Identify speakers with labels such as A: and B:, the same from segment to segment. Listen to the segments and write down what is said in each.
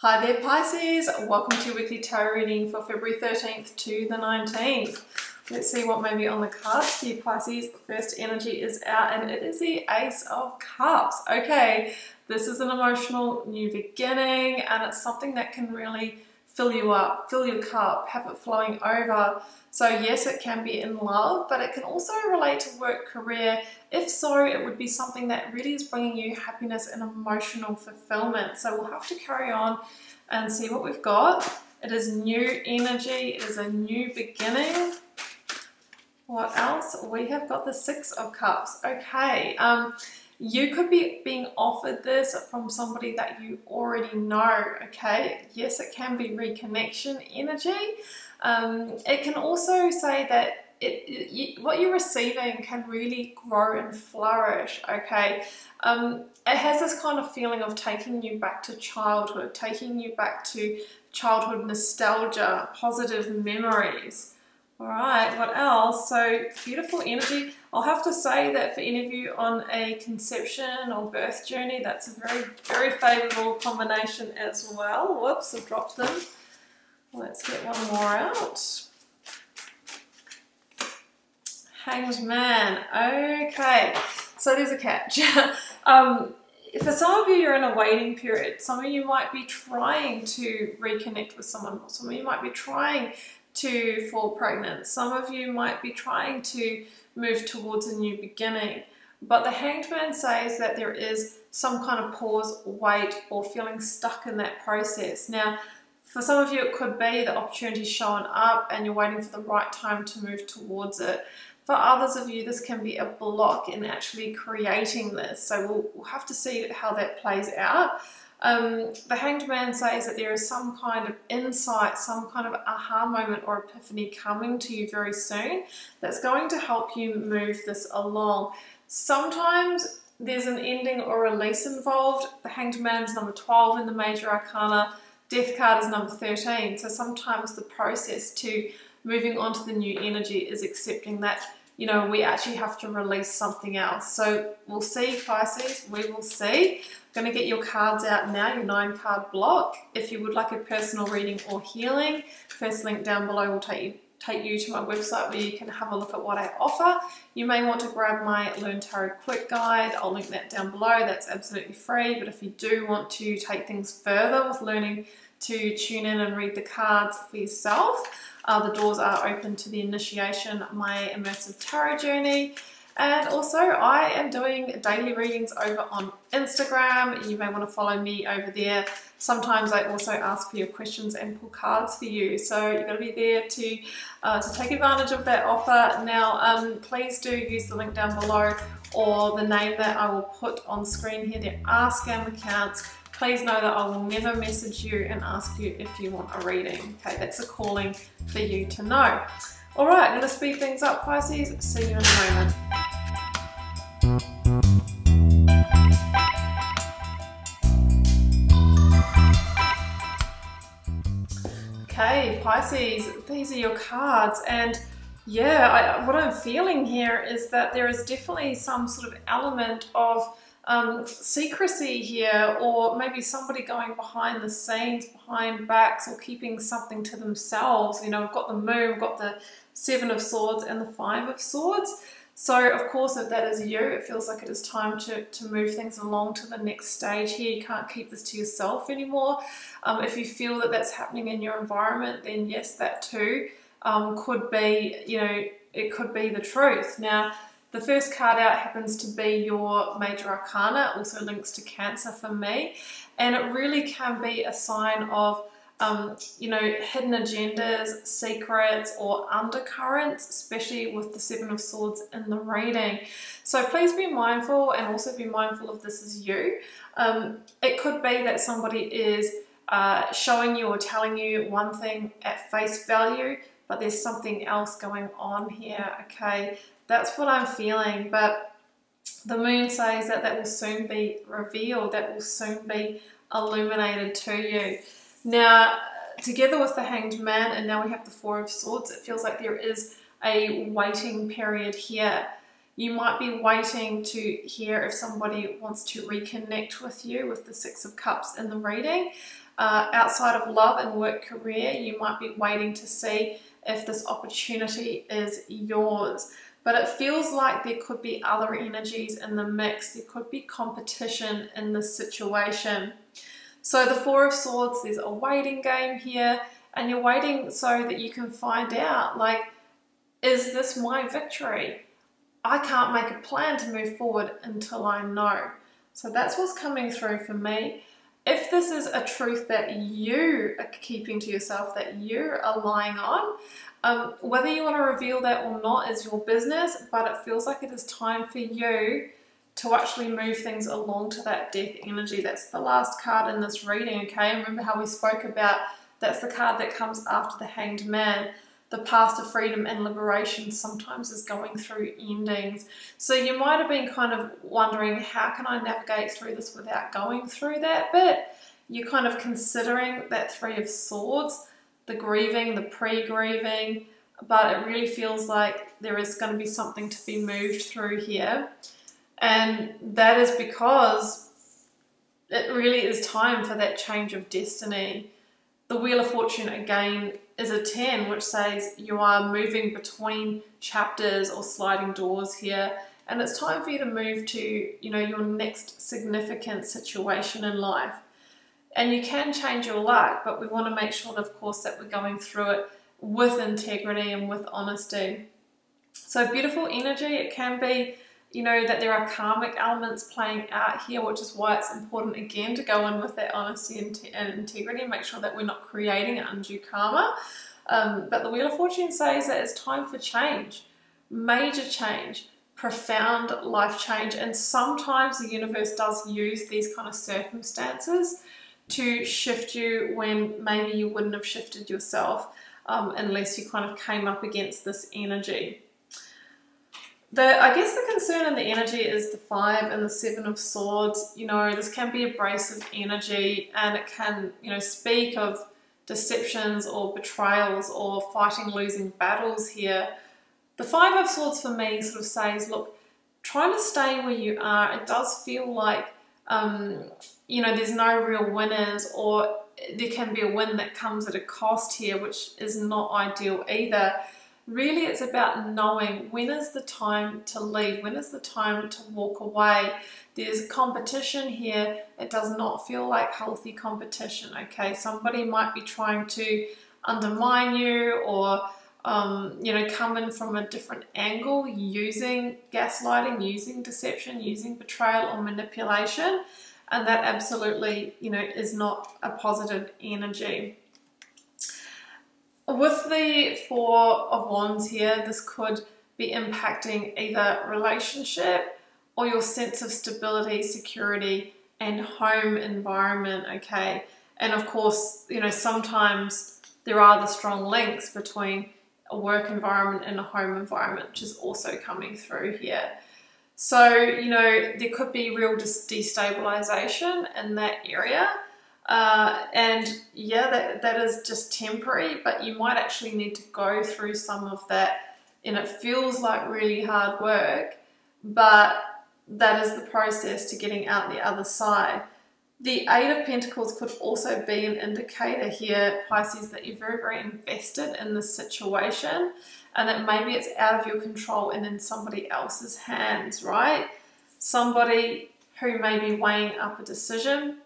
A: Hi there Pisces, welcome to your weekly tarot reading for February 13th to the 19th. Let's see what may be on the cards for you Pisces. The first energy is out and it is the Ace of Cups. Okay, this is an emotional new beginning and it's something that can really fill you up, fill your cup, have it flowing over. So yes, it can be in love, but it can also relate to work, career. If so, it would be something that really is bringing you happiness and emotional fulfillment. So we'll have to carry on and see what we've got. It is new energy. It is a new beginning. What else? We have got the Six of Cups. Okay. You could be being offered this from somebody that you already know, okay? Yes, it can be reconnection energy. It can also say that what you're receiving can really grow and flourish, okay? It has this kind of feeling of taking you back to childhood, taking you back to childhood nostalgia, positive memories. All right, what else? So beautiful energy. I'll have to say that for any of you on a conception or birth journey, that's a very, very favorable combination as well. Whoops, I've dropped them. Let's get one more out. Hanged Man. Okay, so there's a catch. For some of you, you're in a waiting period. Some of you might be trying to reconnect with someone. Some of you might be trying to fall pregnant. Some of you might be trying to move towards a new beginning. But the Hanged Man says that there is some kind of pause, wait, or feeling stuck in that process. Now, for some of you, it could be the opportunity showing up and you're waiting for the right time to move towards it. For others of you, this can be a block in actually creating this. So we'll have to see how that plays out. The Hanged Man says that there is some kind of insight, some kind of aha moment or epiphany coming to you very soon that's going to help you move this along. Sometimes there's an ending or release involved. The Hanged Man is number 12 in the Major Arcana. Death card is number 13. So sometimes the process to moving on to the new energy is accepting that, you know, we actually have to release something else. So we'll see, Pisces, we will see. I'm going to get your cards out now, your 9-card block. If you would like a personal reading or healing, first link down below will take you to my website where you can have a look at what I offer. You may want to grab my Learn Tarot Quick Guide. I'll link that down below. That's absolutely free. But if you do want to take things further with learning to tune in and read the cards for yourself, the doors are open to the initiation, my immersive tarot journey. And also I am doing daily readings over on Instagram. You may want to follow me over there. Sometimes I also ask for your questions and pull cards for you. So you've got to be there to take advantage of that offer. Now, please do use the link down below or the name that I will put on screen here. There are scam accounts. Please know that I will never message you and ask you if you want a reading. Okay, that's a calling for you to know. All right, I'm going to speed things up, Pisces. See you in a moment. Okay, Pisces, these are your cards. And yeah, what I'm feeling here is that there is definitely some sort of element of secrecy here, or maybe somebody going behind the scenes, behind backs, or keeping something to themselves. You know, we've got the Moon, we've got the 7 of Swords and the 5 of Swords. So of course, if that is you, it feels like it is time to move things along to the next stage here. You can't keep this to yourself anymore. If you feel that that's happening in your environment, then yes, that too could be, you know, it could be the truth. Now, the first card out happens to be your Major Arcana, also links to Cancer for me. And it really can be a sign of, you know, hidden agendas, secrets, or undercurrents, especially with the 7 of Swords in the reading. So please be mindful, and also be mindful if this is you. It could be that somebody is showing you or telling you one thing at face value, but there's something else going on here, okay? That's what I'm feeling, but the Moon says that that will soon be revealed, that will soon be illuminated to you. Now, together with the Hanged Man, and now we have the 4 of Swords, it feels like there is a waiting period here. You might be waiting to hear if somebody wants to reconnect with you with the 6 of Cups in the reading. Outside of love and work career, you might be waiting to see if this opportunity is yours. But it feels like there could be other energies in the mix. There could be competition in this situation. So the Four of Swords, there's a waiting game here, and you're waiting so that you can find out, like, is this my victory? I can't make a plan to move forward until I know. So that's what's coming through for me. If this is a truth that you are keeping to yourself, that you are lying on, whether you want to reveal that or not is your business, but it feels like it is time for you to actually move things along to that death energy. That's the last card in this reading, okay? Remember how we spoke about that's the card that comes after the Hanged Man. The path to freedom and liberation sometimes is going through endings. So you might have been kind of wondering, how can I navigate through this without going through that bit? You're kind of considering that Three of Swords, the grieving, the pre-grieving, but it really feels like there is going to be something to be moved through here. And that is because it really is time for that change of destiny. The Wheel of Fortune, again, is a 10, which says you are moving between chapters or sliding doors here. And it's time for you to move to, you know, your next significant situation in life. And you can change your luck, but we want to make sure, of course, that we're going through it with integrity and with honesty. So beautiful energy. It can be, you know, that there are karmic elements playing out here, which is why it's important, again, to go in with that honesty and integrity and make sure that we're not creating undue karma. But the Wheel of Fortune says that it's time for change, major change, profound life change. And sometimes the universe does use these kind of circumstances to shift you when maybe you wouldn't have shifted yourself unless you kind of came up against this energy. I guess the concern in the energy is the 5 and the 7 of Swords. You know, this can be abrasive energy, and it can, you know, speak of deceptions or betrayals or fighting losing battles here. The 5 of Swords for me sort of says, look, trying to stay where you are, it does feel like, you know, there's no real winners, or there can be a win that comes at a cost here, which is not ideal either. Really, it's about knowing when is the time to leave, when is the time to walk away. There's competition here. It does not feel like healthy competition, okay? Somebody might be trying to undermine you or, you know, come in from a different angle using gaslighting, using deception, using betrayal or manipulation. And that absolutely, you know, is not a positive energy. With the 4 of Wands here, this could be impacting either relationship or your sense of stability, security, and home environment, okay? And of course, you know, sometimes there are the strong links between a work environment and a home environment, which is also coming through here. So, you know, there could be real destabilization in that area. And yeah, that is just temporary, but you might actually need to go through some of that, and it feels like really hard work, but that is the process to getting out the other side. The 8 of Pentacles could also be an indicator here, Pisces, that you're very, very invested in this situation, and that maybe it's out of your control and in somebody else's hands, right? Somebody who may be weighing up a decision.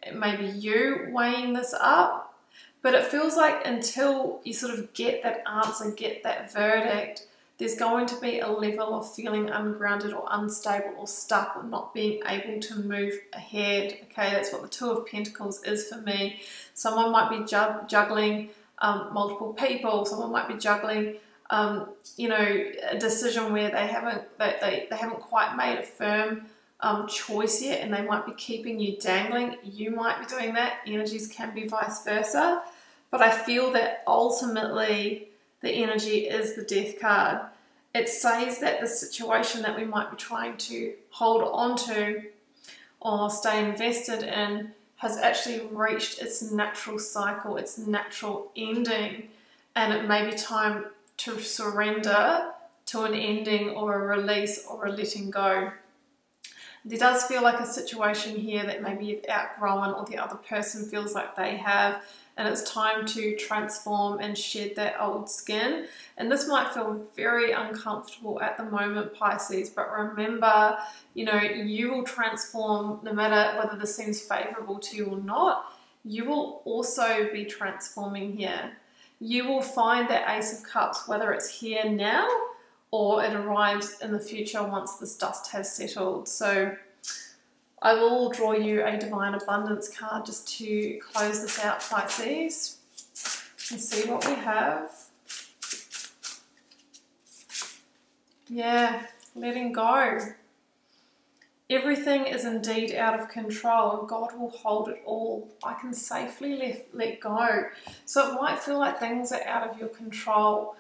A: It may be you weighing this up, but it feels like until you sort of get that answer, get that verdict, there's going to be a level of feeling ungrounded or unstable or stuck or not being able to move ahead. Okay, that's what the 2 of Pentacles is for me. Someone might be juggling multiple people. Someone might be juggling, you know, a decision where they haven't quite made a firm choice yet, and they might be keeping you dangling. You might be doing that. Energies can be vice versa, but I feel that ultimately the energy is the Death card. It says that the situation that we might be trying to hold on to or stay invested in has actually reached its natural cycle, its natural ending, and it may be time to surrender to an ending or a release or a letting go. There does feel like a situation here that maybe you've outgrown or the other person feels like they have, and it's time to transform and shed that old skin. And this might feel very uncomfortable at the moment, Pisces, but remember, you know, you will transform no matter whether this seems favorable to you or not. You will also be transforming here. You will find that Ace of Cups, whether it's here now or it arrives in the future once this dust has settled. So I will draw you a Divine Abundance card just to close this out, Pisces, and see what we have. Yeah, letting go. Everything is indeed out of control. God will hold it all. I can safely let go. So it might feel like things are out of your control.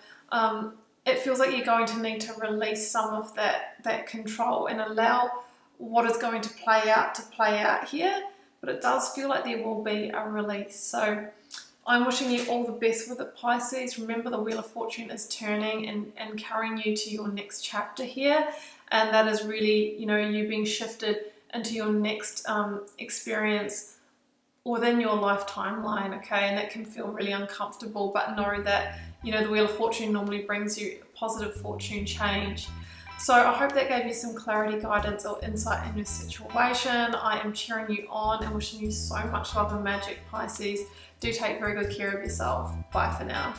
A: It feels like you're going to need to release some of that control and allow what is going to play out here. But it does feel like there will be a release. So I'm wishing you all the best with it, Pisces. Remember, the Wheel of Fortune is turning and carrying you to your next chapter here. And that is really, you know, you being shifted into your next experience within your life timeline, okay? And that can feel really uncomfortable, but know that, you know, the Wheel of Fortune normally brings you a positive fortune change. So I hope that gave you some clarity, guidance, or insight in your situation. I am cheering you on and wishing you so much love and magic, Pisces. Do take very good care of yourself. Bye for now.